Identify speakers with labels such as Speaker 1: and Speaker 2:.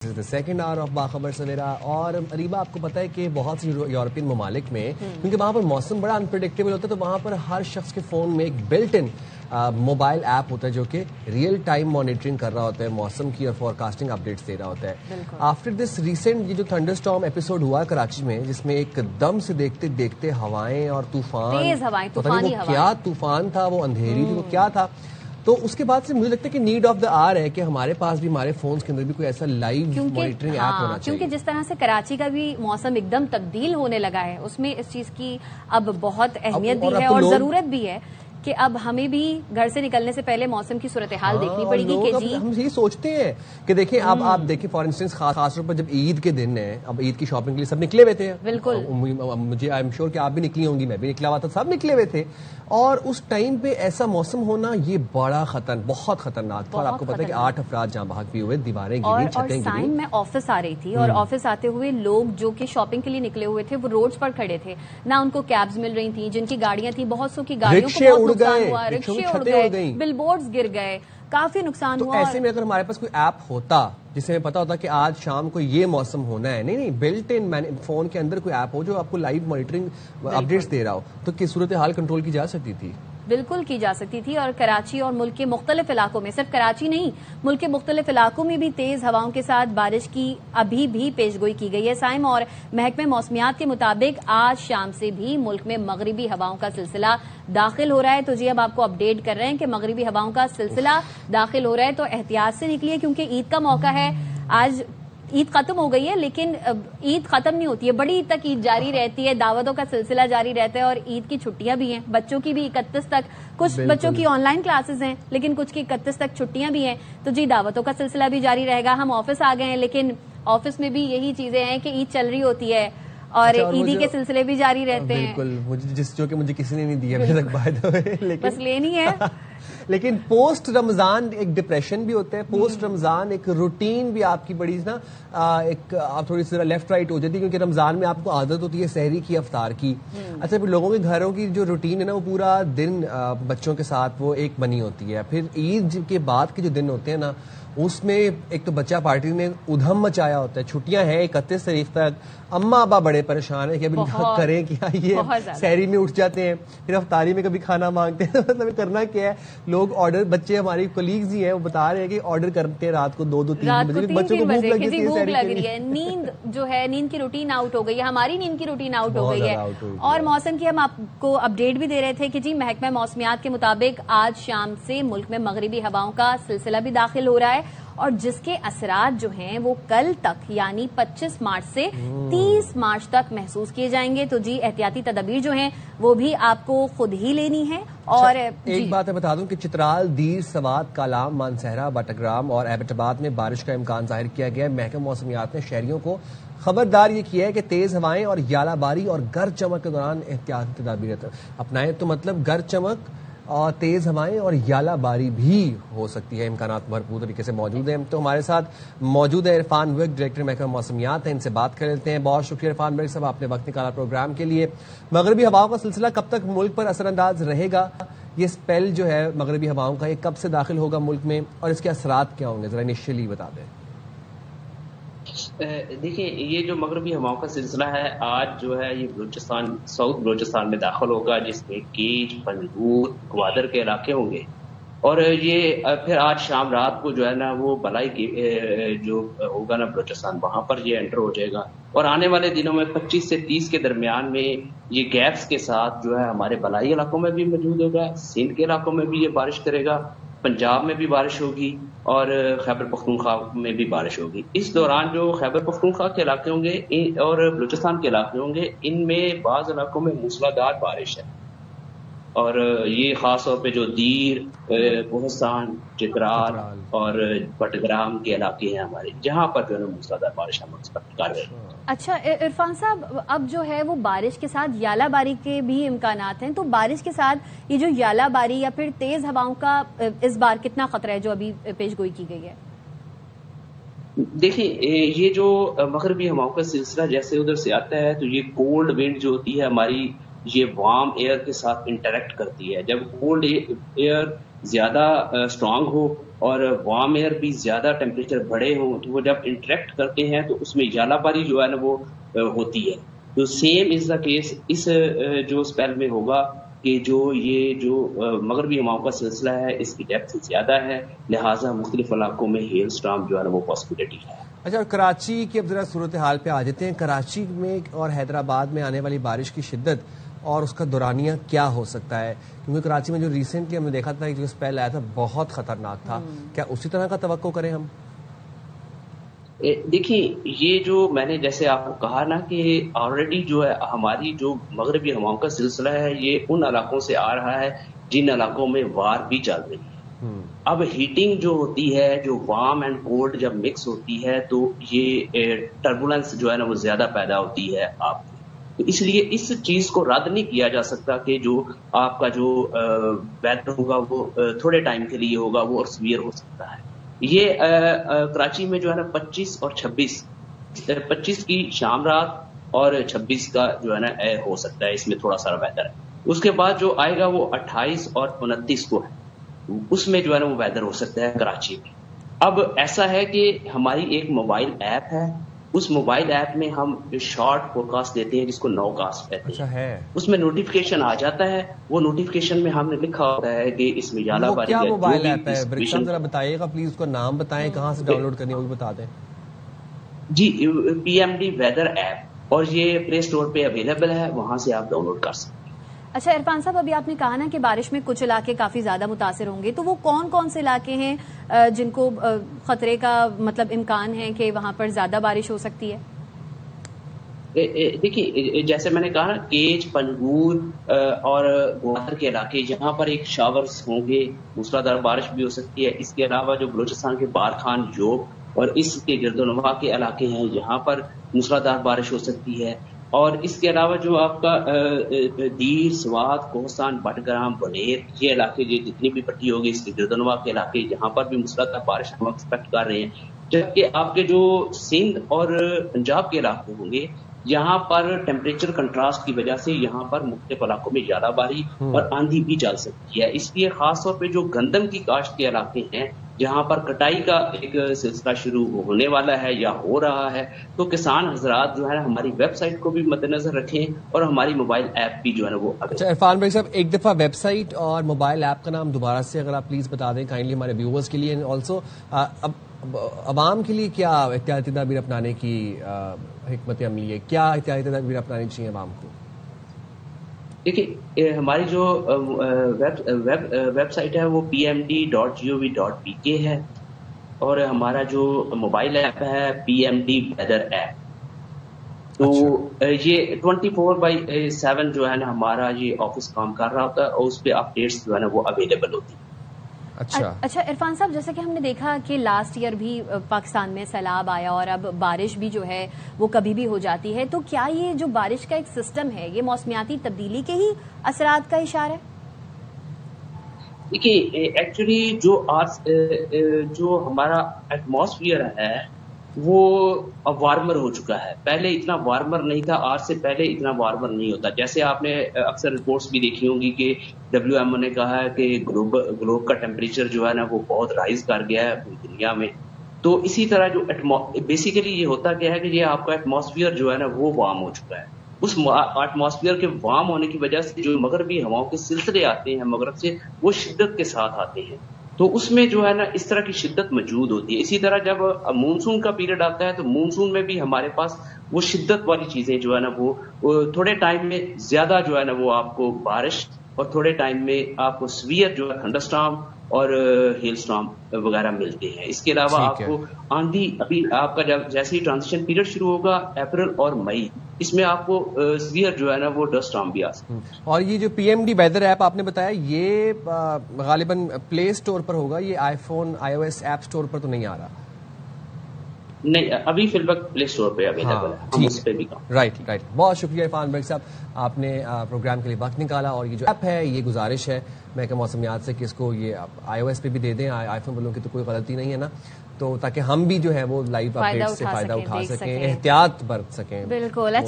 Speaker 1: Second hour of باخبر سویرا. اور اریبا آپ کو پتا ہے کہ بہت سی یورپین ممالک میں کیونکہ وہاں پر موسم بڑا انپریڈکٹیبل ہوتا ہے تو وہاں پر ہر شخص کے فون میں ایک بلٹ ان موبائل ایپ ہوتا ہے جو کہ ریئل ٹائم مانیٹرنگ کر رہا ہوتا ہے موسم کی اور فورکاسٹنگ اپڈیٹس دے رہا ہوتا ہے. آفٹر دس ریسنٹ یہ جو تھنڈر اسٹارم ایپیسوڈ ہوا کراچی میں جس میں ایک دم سے دیکھتے دیکھتے ہوائیں اور طوفان, کیا طوفان تھا, وہ اندھیری تھی, وہ کیا تھا, تو اس کے بعد سے مجھے لگتا ہے کہ نیڈ آف دا آر ہے کہ ہمارے پاس بھی ہمارے فونز کے اندر بھی کوئی ایسا لائیو مانیٹرنگ ایپ ہونا چاہیے.
Speaker 2: کیونکہ جس طرح سے کراچی کا بھی موسم ایک دم تبدیل ہونے لگا ہے اس میں اس چیز کی اب بہت اہمیت بھی ہے اور ضرورت بھی ہے کہ اب ہمیں بھی گھر سے نکلنے سے پہلے موسم کی صورتحال دیکھنی پڑے گی کہ جی
Speaker 1: ہم یہی سوچتے ہیں کہ دیکھیں اب آپ دیکھیں فار انسٹنس خاص طور پر جب عید کے دن ہے, اب عید کی شاپنگ کے لیے سب نکلے ہوئے تھے.
Speaker 2: بالکل
Speaker 1: مجھے آئی ایم شیور کہ آپ بھی نکلی ہوں گی, میں بھی نکلا ہوا تھا, سب نکلے ہوئے تھے. اور اس ٹائم پہ ایسا موسم ہونا یہ بڑا بہت خطرناک تھا. اور آپ کو پتا ہے کہ 8 افراد جہاں بحق بھی ہوئے, دیواریں گری, چھتیں گری.
Speaker 2: میں آفس آ رہی تھی اور آفس آتے ہوئے لوگ جو کہ شاپنگ کے لیے نکلے ہوئے تھے وہ روڈز پر کھڑے تھے, نہ ان کو کیبز مل رہی تھیں, جن کی گاڑیاں تھیں بہت سو کی گاڑیوں کو بہت نقصان ہوا, رکشے اڑ گئے, بل بورڈز گر گئے, کافی نقصان ہوا.
Speaker 1: ایسے میں اگر ہمارے پاس کوئی ایپ ہوتا جسے ہمیں پتا ہوتا کہ آج شام کو یہ موسم ہونا ہے, نہیں بلٹ ان فون کے اندر کوئی ایپ ہو جو آپ کو لائیو مانیٹرنگ اپڈیٹس دے رہا ہو, تو کس صورتحال کنٹرول کی جا سکتی تھی.
Speaker 2: بالکل کی جا سکتی تھی. اور کراچی اور ملک کے مختلف علاقوں میں, صرف کراچی نہیں ملک کے مختلف علاقوں میں بھی تیز ہواؤں کے ساتھ بارش کی ابھی بھی پیشگوئی کی گئی ہے. سائم اور محکمہ موسمیات کے مطابق آج شام سے بھی ملک میں مغربی ہواؤں کا سلسلہ داخل ہو رہا ہے. تو جی اب آپ کو اپڈیٹ کر رہے ہیں کہ مغربی ہواؤں کا سلسلہ داخل ہو رہا ہے, تو احتیاط سے نکلیے کیونکہ عید کا موقع ہے. آج عید ختم ہو گئی ہے لیکن عید ختم نہیں ہوتی ہے, بڑی عید تک عید جاری رہتی ہے, دعوتوں کا سلسلہ جاری رہتا ہے اور عید کی چھٹیاں بھی ہیں بچوں کی بھی 31 تک. کچھ بچوں کی آن لائن کلاسز ہیں لیکن کچھ کی 31 تک چھٹیاں بھی ہیں, تو جی دعوتوں کا سلسلہ بھی جاری رہے گا. ہم آفس آ گئے ہیں لیکن آفس میں بھی یہی چیزیں ہیں کہ عید چل رہی ہوتی ہے اور عیدی کے سلسلے بھی جاری رہتے ہیں.
Speaker 1: بالکل, جو کہ مجھے کسی نے نہیں دیا ابھی تک بائی دا وے,
Speaker 2: بس لینی ہے.
Speaker 1: لیکن پوسٹ رمضان ایک ڈپریشن بھی ہوتا ہے, پوسٹ رمضان ایک روٹین بھی آپ کی بڑی نا ایک آپ تھوڑی سی لیفٹ رائٹ ہو جاتی ہے, کیونکہ رمضان میں آپ کو عادت ہوتی ہے سحری کی, افطار کی. اچھا پھر لوگوں کے گھروں کی جو روٹین ہے نا وہ پورا دن بچوں کے ساتھ وہ ایک بنی ہوتی ہے. پھر عید کے بعد کے جو دن ہوتے ہیں نا اس میں ایک تو بچہ پارٹی نے ادھم مچایا ہوتا ہے, چھٹیاں ہیں 31 تاریخ تک, اماں ابا بڑے پریشان ہیں کہ ابھی کریں کیا, یہ سحری میں اٹھ جاتے ہیں, پھر افطاری میں کبھی کھانا مانگتے ہیں. مطلب کرنا کیا ہے, لوگ آرڈر, بچے ہماری کولیگز ہی ہیں وہ بتا رہے ہیں کہ آرڈر کرتے ہیں رات کو 2-3 بجے, بچوں کو بھوک لگ رہی ہے,
Speaker 2: نیند جو ہے نیند کی روٹین آؤٹ ہو گئی ہے, ہماری نیند کی روٹین آؤٹ ہو گئی ہے. اور موسم کی ہم آپ کو اپڈیٹ بھی دے رہے تھے کہ جی محکمہ موسمیات کے مطابق آج شام سے ملک میں مغربی ہواؤں کا سلسلہ بھی داخل ہو رہا ہے اور جس کے اثرات جو ہیں وہ کل تک یعنی 25 مارچ سے 30 مارچ تک محسوس کیے جائیں گے. تو جی احتیاطی تدابیر جو ہیں وہ بھی آپ کو خود ہی لینی ہے. اور
Speaker 1: ایک بات میں بتا دوں کہ چترال, دیر, سوات, کالام, مانسہرہ, بٹگرام اور ایبٹ آباد میں بارش کا امکان ظاہر کیا گیا ہے. محکمہ موسمیات نے شہریوں کو خبردار یہ کیا ہے کہ تیز ہوائیں اور یالہ باری اور گرج چمک کے دوران احتیاطی تدابیر اپنائیں. تو مطلب گرج چمک اور تیز ہوائیں اور یالہ باری بھی ہو سکتی ہے, امکانات بھرپور طریقے سے موجود ہیں. تو ہمارے ساتھ موجود ہے عرفان وگ, ڈائریکٹر محکمہ موسمیات ہیں, ان سے بات کر لیتے ہیں. بہت شکریہ عرفان وگ صاحب, آپ نے وقت نکالا پروگرام کے لیے. مغربی ہواؤں کا سلسلہ کب تک ملک پر اثر انداز رہے گا, یہ اسپیل جو ہے مغربی ہواؤں کا یہ کب سے داخل ہوگا ملک میں اور اس کے اثرات کیا ہوں گے, ذرا انیشیلی بتا دیں.
Speaker 3: دیکھیں یہ جو مغربی ہواؤں کا سلسلہ ہے آج جو ہے یہ بلوچستان, ساؤتھ بلوچستان میں داخل ہوگا, جس میں کیچ, پنجگور, گوادر کے علاقے ہوں گے. اور یہ پھر آج شام رات کو جو ہے نا وہ بلائی کی جو ہوگا نا بلوچستان, وہاں پر یہ انٹر ہو جائے گا. اور آنے والے دنوں میں 25 سے 30 کے درمیان میں یہ گیپس کے ساتھ جو ہے ہمارے بلائی علاقوں میں بھی موجود ہوگا, سندھ کے علاقوں میں بھی یہ بارش کرے گا, پنجاب میں بھی بارش ہوگی اور خیبر پختونخوا میں بھی بارش ہوگی. اس دوران جو خیبر پختونخوا کے علاقے ہوں گے اور بلوچستان کے علاقے ہوں گے ان میں بعض علاقوں میں موسلادھار بارش ہے. اور یہ خاص طور پہ جو دیر, کوہستان, چترال اور بٹگرام کے علاقے ہیں ہمارے, جہاں پر جو ہے موسلادھار بارش ہم ایکسپیکٹ کر رہے ہیں.
Speaker 2: اچھا عرفان صاحب, اب جو ہے وہ بارش کے ساتھ یالہ باری کے بھی امکانات ہیں, تو بارش کے ساتھ یہ جو یالہ باری یا پھر تیز ہواؤں کا اس بار کتنا خطرہ ہے جو ابھی پیش گوئی کی گئی ہے؟
Speaker 3: دیکھیں یہ جو مغربی ہواؤں کا سلسلہ جیسے ادھر سے آتا ہے تو یہ کولڈ ونڈ جو ہوتی ہے ہماری یہ وارم ایئر کے ساتھ انٹریکٹ کرتی ہے. جب کولڈ ایئر زیادہ اسٹرانگ ہو اور وارم ایئر بھی زیادہ ٹیمپریچر بڑے ہوں تو وہ جب انٹریکٹ کرتے ہیں تو اس میں اجالہ باری جو ہے نا وہ ہوتی ہے. تو سیم از دا کیس اس جو اسپیل میں ہوگا کہ جو مغربی ہواؤں کا سلسلہ ہے اس کی ڈیپتھ زیادہ ہے, لہٰذا مختلف علاقوں میں ہیل اسٹارم جو ہے نا وہ پاسبلٹی ہے.
Speaker 1: اچھا, اور کراچی کی اب ذرا صورتحال پہ آ جاتے ہیں. کراچی میں اور حیدرآباد میں آنے والی بارش کی شدت اور اس کا دورانیہ کیا ہو سکتا ہے, کیونکہ کراچی میں جو ریسنٹلی ہم نے دیکھا تھا جو اسپیل آیا تھا بہت خطرناک تھا, کیا اسی طرح کا توقع کریں ہم؟
Speaker 3: دیکھیں, یہ جو میں نے جیسے آپ کو کہا نا کہ آلریڈی جو ہے ہماری جو مغربی ہواؤں کا سلسلہ ہے یہ ان علاقوں سے آ رہا ہے جن علاقوں میں وار بھی چل رہی ہے. اب ہیٹنگ جو ہوتی ہے, جو وارم اینڈ کولڈ جب مکس ہوتی ہے تو یہ ٹربولنس جو ہے نا وہ زیادہ پیدا ہوتی ہے آپ کو. تو اس لیے اس چیز کو رد نہیں کیا جا سکتا کہ جو آپ کا جو ویدر ہوگا وہ تھوڑے ٹائم کے لیے ہوگا, وہ اور سویئر ہو سکتا ہے. یہ کراچی میں جو ہے نا 25 اور 25 کی شام رات اور 26 کا جو ہے نا ہو سکتا ہے, اس میں تھوڑا سا ویدر ہے. اس کے بعد جو آئے گا وہ 28 اور 29 کو ہے, اس میں جو ہے نا وہ ویدر ہو سکتا ہے کراچی میں. اب ایسا ہے کہ ہماری ایک موبائل ایپ ہے, اس موبائل ایپ میں ہم شارٹ فور کاسٹ دیتے ہیں جس کو نو کاسٹ کہتے ہیں. اس میں نوٹیفیکیشن آ جاتا ہے, وہ نوٹیفیکیشن میں ہم نے لکھا ہوتا ہے کہ اس میں جالا باری
Speaker 1: کیا موبائل ایپ ہے, برکسام ذرا بتائیے گا پلیز, اس کا نام بتائیں, کہاں سے ڈاؤن لوڈ کرنی ہے وہ بھی بتا دیں.
Speaker 3: جی, PMD ویدر ایپ, اور یہ پلے اسٹور پہ اویلیبل ہے, وہاں سے آپ ڈاؤن لوڈ کر سکتے ہیں.
Speaker 2: اچھا عرفان صاحب, ابھی آپ نے کہا نا کہ بارش میں کچھ علاقے کافی زیادہ متاثر ہوں گے, تو وہ کون کون سے علاقے ہیں جن کو خطرے کا مطلب امکان ہے کہ وہاں پر زیادہ بارش ہو سکتی ہے؟
Speaker 3: دیکھیے, جیسے میں نے کہا نا کیج, پنجگور اور گوادر کے علاقے, جہاں پر ایک شاورز ہوں گے, موسلادھار بارش بھی ہو سکتی ہے. اس کے علاوہ جو بلوچستان کے بارکھان, جوب اور اس کے گرد و نواح کے علاقے ہیں, یہاں پر موسلادھار بارش ہو سکتی ہے. اور اس کے علاوہ جو آپ کا دیر, سوات, کوہستان, بٹگرام, بنیر, یہ علاقے جتنی بھی پٹی ہوگی اس کے گرد و نواح کے علاقے, جہاں پر بھی موسلادھار بارش ہم ایکسپیکٹ کر رہے ہیں. جبکہ آپ کے جو سندھ اور پنجاب کے علاقے ہوں گے, یہاں پر ٹیمپریچر کنٹراسٹ کی وجہ سے یہاں پر مختلف علاقوں میں زیادہ باری اور آندھی بھی چل سکتی ہے. اس لیے خاص طور پہ جو گندم کی کاشت کے علاقے ہیں, جہاں پر کٹائی کا ایک سلسلہ شروع ہونے والا ہے یا ہو رہا ہے, تو کسان حضرات جو ہے ہماری ویب سائٹ کو بھی مد نظر رکھیں اور ہماری موبائل ایپ بھی جو ہے نا وہ.
Speaker 1: اچھا عرفان بھائی صاحب, ایک دفعہ ویب سائٹ اور موبائل ایپ کا نام دوبارہ سے اگر آپ پلیز بتا دیں کائنڈلی ہمارے ویورز کے لیے, اینڈ آلسو عوام کے لیے کیا احتیاطی تدابیر اپنانے کی حکمت عملی ہے, کیا احتیاطی تدابیر اپنانی چاہیے عوام کو؟
Speaker 3: دیکھیے, ہماری جو ویب سائٹ ہے وہ pmd.gov.pk ہے, اور ہمارا جو موبائل ایپ ہے PMD ویدر ایپ. تو یہ 24/7 جو ہے نا ہمارا یہ آفس کام کر رہا ہوتا ہے, اور اس پہ اپڈیٹس جو ہے نا وہ اویلیبل ہوتی ہے.
Speaker 2: اچھا عرفان صاحب, جیسے کہ ہم نے دیکھا کہ لاسٹ ایئر بھی پاکستان میں سیلاب آیا اور اب بارش بھی جو ہے وہ کبھی بھی ہو جاتی ہے, تو کیا یہ جو بارش کا ایک سسٹم ہے یہ موسمیاتی تبدیلی کے ہی اثرات کا اشارہ ہے؟
Speaker 3: دیکھیے, ایکچولی جو ہمارا ایٹماسفیئر ہے وہ اب وارمر ہو چکا ہے. پہلے اتنا وارمر نہیں تھا, آج سے پہلے اتنا وارمر نہیں ہوتا. جیسے آپ نے اکثر رپورٹس بھی دیکھی ہوں گی کہ WMO نے کہا ہے کہ گلوب کا ٹیمپریچر جو ہے نا وہ بہت رائز کر گیا ہے دنیا میں. تو اسی طرح جو بیسیکلی یہ ہوتا کیا ہے کہ یہ آپ کا ایٹماسفیئر جو ہے نا وہ وارم ہو چکا ہے. اس ایٹماسفیئر کے وارم ہونے کی وجہ سے جو مغربی ہواؤں کے سلسلے آتے ہیں مغرب سے, وہ شدت کے ساتھ آتے ہیں. تو اس میں جو ہے نا اس طرح کی شدت موجود ہوتی ہے. اسی طرح جب مونسون کا پیریڈ آتا ہے تو مونسون میں بھی ہمارے پاس وہ شدت والی چیزیں جو ہے نا وہ تھوڑے ٹائم میں زیادہ جو ہے نا وہ آپ کو بارش, اور تھوڑے ٹائم میں آپ کو سویئر جو ہے تھنڈر اسٹارم اور ہیل اسٹارم وغیرہ ملتے ہیں. اس کے علاوہ آپ کو آندھی, ابھی آپ کا جب جیسے ہی ٹرانزیشن پیریڈ شروع ہوگا اپریل اور مئی, اس میں آپ کو سویئر جو ہے نا وہ ڈسٹ اسٹارم بھی آ سکتا ہے.
Speaker 1: اور یہ جو PMD ویدر ایپ آپ نے بتایا یہ غالباً پلے اسٹور پر ہوگا, یہ آئی فون iOS ایپ اسٹور پر تو نہیں آ رہا؟
Speaker 3: نہیں, ابھی فی الوقت پلے اسٹور پہ اویلیبل ہے, ہم اس پہ بھی کام.
Speaker 1: رائٹ. بہت شکریہ عرفان بھائی صاحب, آپ نے پروگرام کے لیے وقت نکالا. اور یہ جو ایپ ہے یہ گزارش ہے محکمہ موسمیات سے کہ اس کو یہ iOS پہ بھی دے دیں, آئی فون والوں کی تو کوئی غلطی نہیں ہے نا, تو تاکہ ہم بھی جو ہے وہ لائیو اپڈیٹ سے فائدہ اٹھا سکیں, احتیاط برت سکیں.
Speaker 2: بالکل.